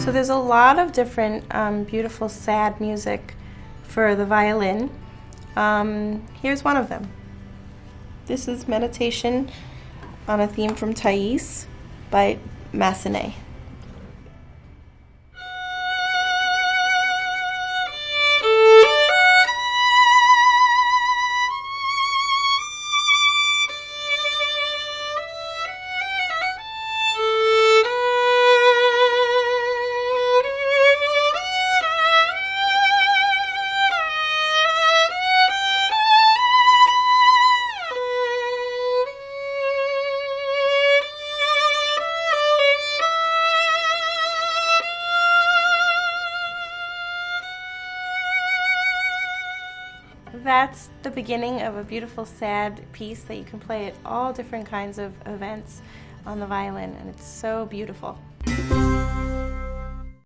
So there's a lot of different beautiful sad music for the violin. Here's one of them. This is Meditation on a Theme from Thais by Massenet. That's the beginning of a beautiful sad piece that you can play at all different kinds of events on the violin, and it's so beautiful.